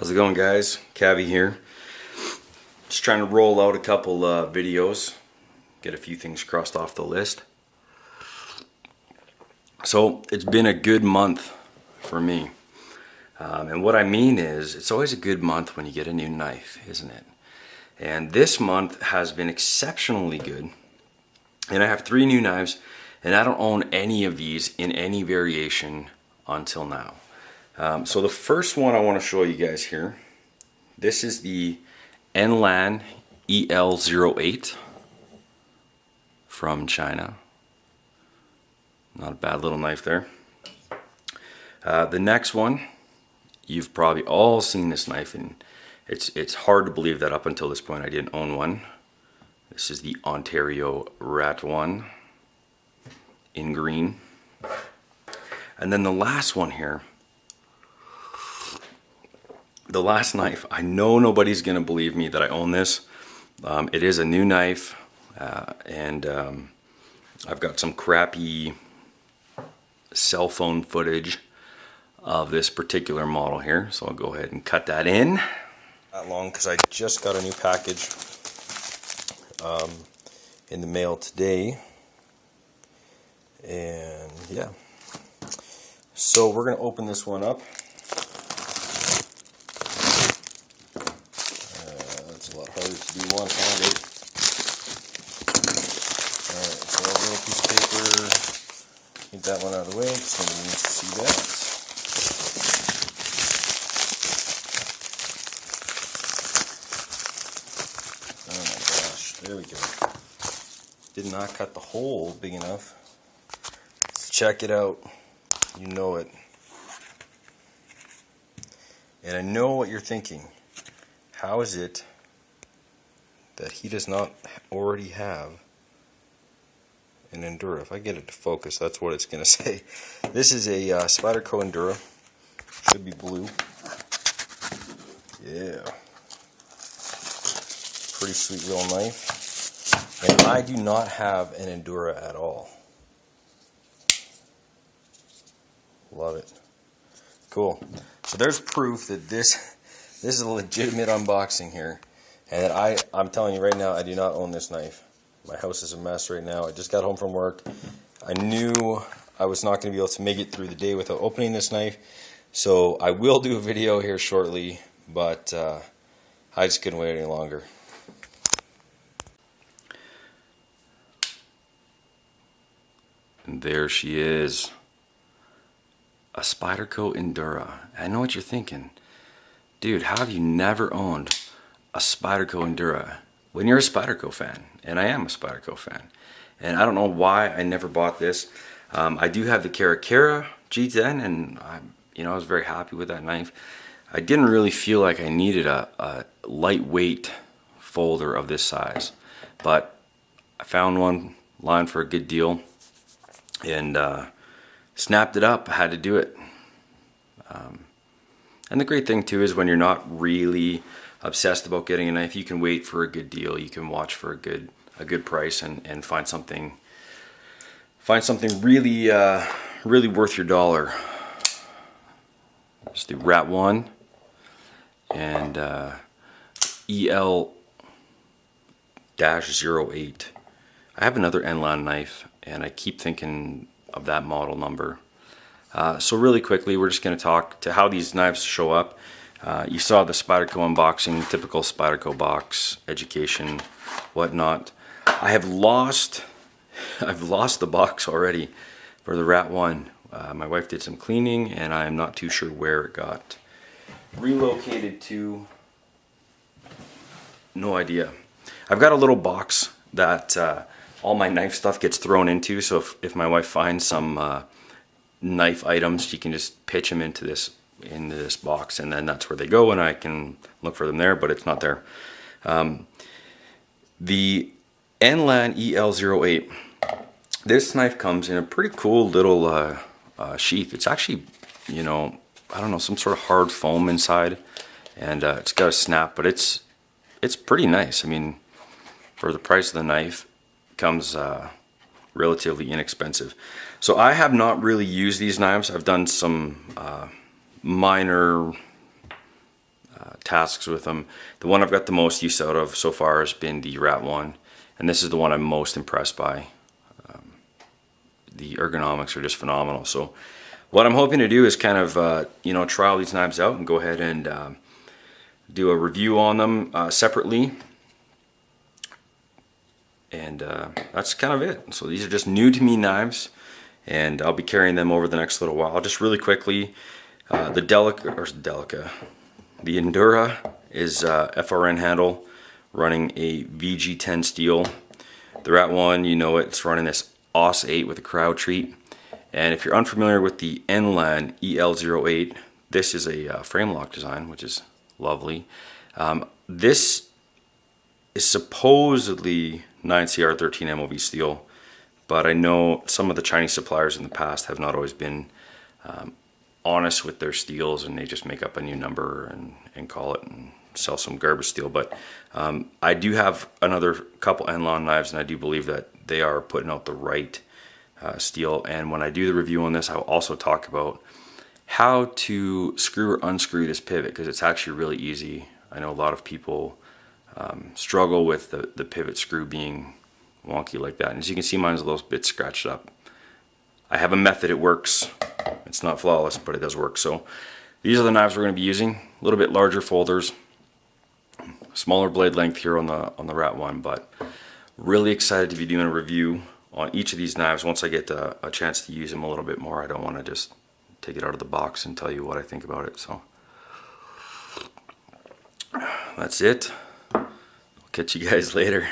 How's it going, guys? Kavi here. Just trying to roll out a couple videos, get a few things crossed off the list. So it's been a good month for me. And what I mean is, it's always a good month when you get a new knife, isn't it? And this month has been exceptionally good. And I have 3 new knives, and I don't own any of these in any variation until now. So the first one I want to show you guys here, this is the Enlan EL08 from China. Not a bad little knife there. The next one, you've probably all seen this knife, and it's hard to believe that up until this point I didn't own one. This is the Ontario Rat 1 in green. And then the last one here, the last knife, I know nobody's gonna believe me that I own this. It is a new knife, and I've got some crappy cell phone footage of this particular model here, so I'll go ahead and cut that in. Not long, because I just got a new package in the mail today, and yeah, so we're gonna open this one up. A lot harder to do one-handed. Alright, so a little piece of paper. Get that one out of the way because somebody needs to see that. Oh my gosh, there we go. Did not cut the hole big enough. Let's check it out. You know it. And I know what you're thinking. How is it that he does not already have an Endura? If I get it to focus, that's what it's going to say. This is a Spyderco Endura. Should be blue. Yeah. Pretty sweet little knife. And I do not have an Endura at all. Love it. Cool. So there's proof that this is a legitimate unboxing here. And I'm telling you right now, I do not own this knife. My house is a mess right now. I just got home from work. I knew I was not going to be able to make it through the day without opening this knife. So I will do a video here shortly, but I just couldn't wait any longer. And there she is. A Spyderco Endura. I know what you're thinking. Dude, how have you never owned a Spyderco Endura when you're a Spyderco fan? And I am a Spyderco fan, and I don't know why I never bought this. I do have the Cara G10, and I was very happy with that knife. I didn't really feel like I needed a lightweight folder of this size, but I found one lying for a good deal and snapped it up. I had to do it. And the great thing too is when you're not really obsessed about getting a knife, you can wait for a good deal. You can watch for a good price and find something really really worth your dollar. It's the Rat 1 and EL-08. I have another Enlan knife, and I keep thinking of that model number. So really quickly, we're just going to talk to how these knives show up. You saw the Spyderco unboxing, typical Spyderco box, education, whatnot. I've lost the box already for the Rat 1. My wife did some cleaning, and I'm not too sure where it got relocated to. No idea. I've got a little box that all my knife stuff gets thrown into, so if my wife finds some knife items, she can just pitch them into this box, and then that's where they go, and I can look for them there, but it's not there. The Enlan EL-08, this knife comes in a pretty cool little sheath. It's actually, I don't know, some sort of hard foam inside, and it's got a snap, but it's pretty nice. I mean, for the price of the knife, it comes relatively inexpensive. So I have not really used these knives. I've done some minor tasks with them. The one I've got the most use out of so far has been the Rat 1, and this is the one I'm most impressed by. The ergonomics are just phenomenal. So what I'm hoping to do is kind of try all these knives out and go ahead and do a review on them separately. And that's kind of it. So these are just new to me knives, and I'll be carrying them over the next little while. Just really quickly, the Endura is FRN handle running a VG10 steel. The Rat 1, you know it, it's running this OS 8 with a crowd treat. And if you're unfamiliar with the Enlan EL08, this is a frame lock design, which is lovely. This is supposedly 9CR13 MOV steel, but I know some of the Chinese suppliers in the past have not always been honest with their steels, and they just make up a new number and call it and sell some garbage steel. But I do have another couple Enlan knives, and I do believe that they are putting out the right steel. And when I do the review on this, I'll also talk about how to screw or unscrew this pivot, because it's actually really easy. I know a lot of people struggle with the pivot screw being wonky like that, and as you can see, mine's a little bit scratched up. I have a method, it works. It's not flawless, but it does work. So these are the knives we're going to be using. A little bit larger folders, smaller blade length here on the Rat 1, but really excited to be doing a review on each of these knives once I get a chance to use them a little bit more. I don't want to just take it out of the box and tell you what I think about it. So that's it. I'll catch you guys later.